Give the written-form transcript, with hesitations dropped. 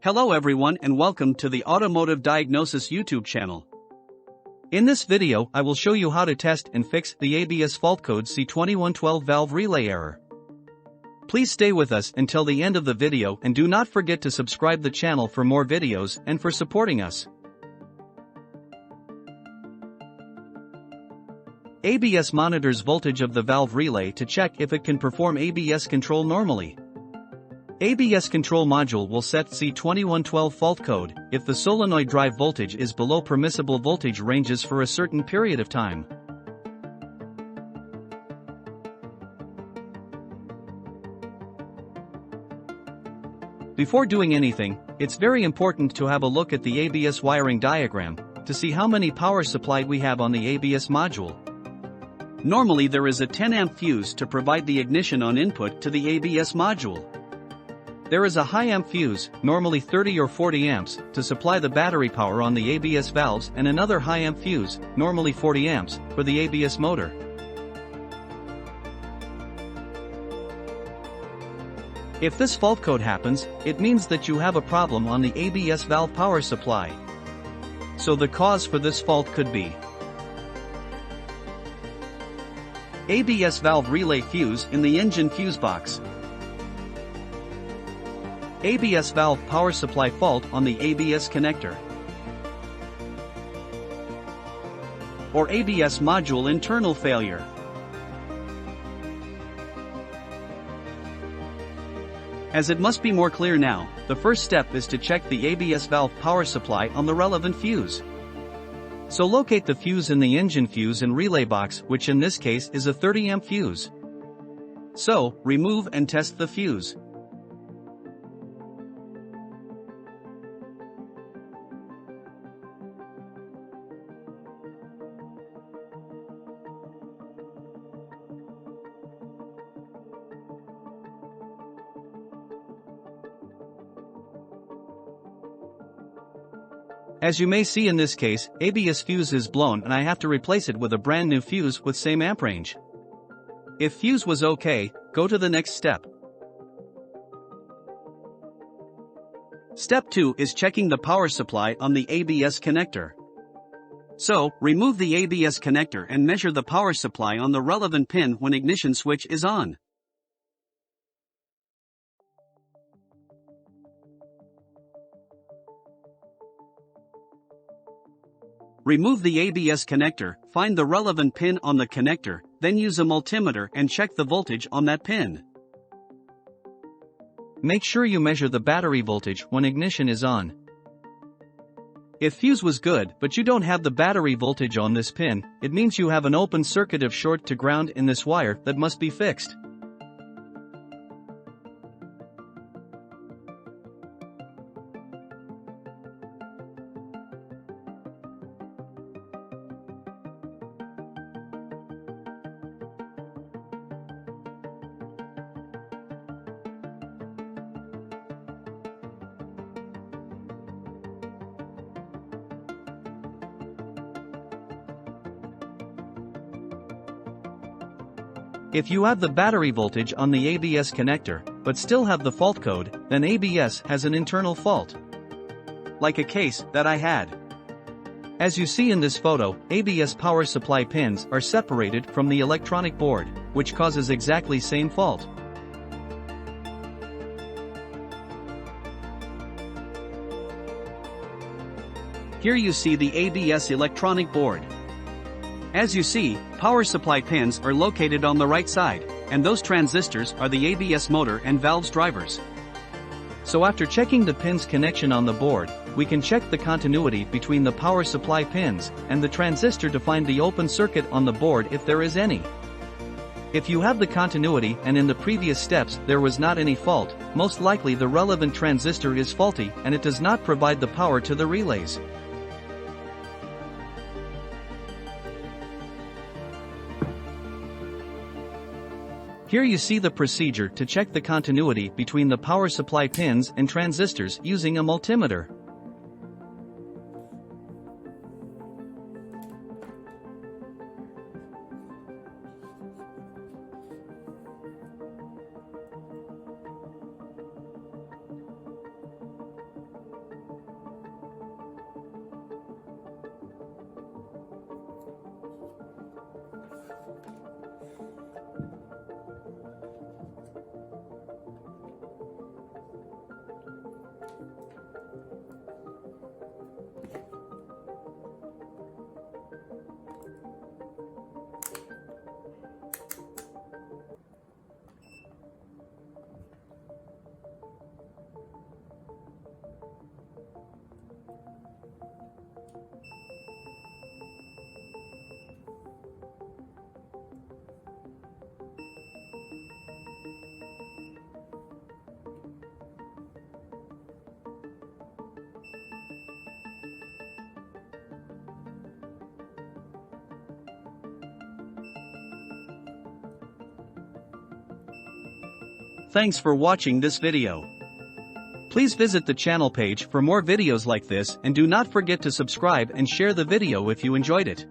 Hello everyone and welcome to the Automotive Diagnosis YouTube channel. In this video I will show you how to test and fix the ABS fault code C2112 valve relay error. Please stay with us until the end of the video and do not forget to subscribe the channel for more videos and for supporting us. ABS monitors voltage of the valve relay to check if it can perform ABS control normally. ABS control module will set C2112 fault code if the solenoid drive voltage is below permissible voltage ranges for a certain period of time. Before doing anything, it's very important to have a look at the ABS wiring diagram to see how many power supply we have on the ABS module. Normally there is a 10 amp fuse to provide the ignition on input to the ABS module. There is a high amp fuse, normally 30 or 40 amps, to supply the battery power on the ABS valves and another high amp fuse, normally 40 amps, for the ABS motor. If this fault code happens, it means that you have a problem on the ABS valve power supply. So the cause for this fault could be ABS valve relay fuse in the engine fuse box, ABS valve power supply fault on the ABS connector, or ABS module internal failure. As it must be more clear now, the first step is to check the ABS valve power supply on the relevant fuse. So locate the fuse in the engine fuse and relay box, which in this case is a 30 amp fuse. So, remove and test the fuse. As you may see in this case, ABS fuse is blown and I have to replace it with a brand new fuse with same amp range. If fuse was okay, go to the next step. Step 2 is checking the power supply on the ABS connector. So, remove the ABS connector and measure the power supply on the relevant pin when ignition switch is on. Remove the ABS connector, find the relevant pin on the connector, then use a multimeter and check the voltage on that pin. Make sure you measure the battery voltage when ignition is on. If fuse was good but you don't have the battery voltage on this pin, it means you have an open circuit of short to ground in this wire that must be fixed. If you have the battery voltage on the ABS connector, but still have the fault code, then ABS has an internal fault. Like a case that I had. As you see in this photo, ABS power supply pins are separated from the electronic board, which causes exactly same fault. Here you see the ABS electronic board. As you see, power supply pins are located on the right side, and those transistors are the ABS motor and valves drivers. So after checking the pins connection on the board, we can check the continuity between the power supply pins and the transistor to find the open circuit on the board if there is any. If you have the continuity and in the previous steps there was not any fault, most likely the relevant transistor is faulty and it does not provide the power to the relays. Here you see the procedure to check the continuity between the power supply pins and transistors using a multimeter. Thanks for watching this video. Please visit the channel page for more videos like this and do not forget to subscribe and share the video if you enjoyed it.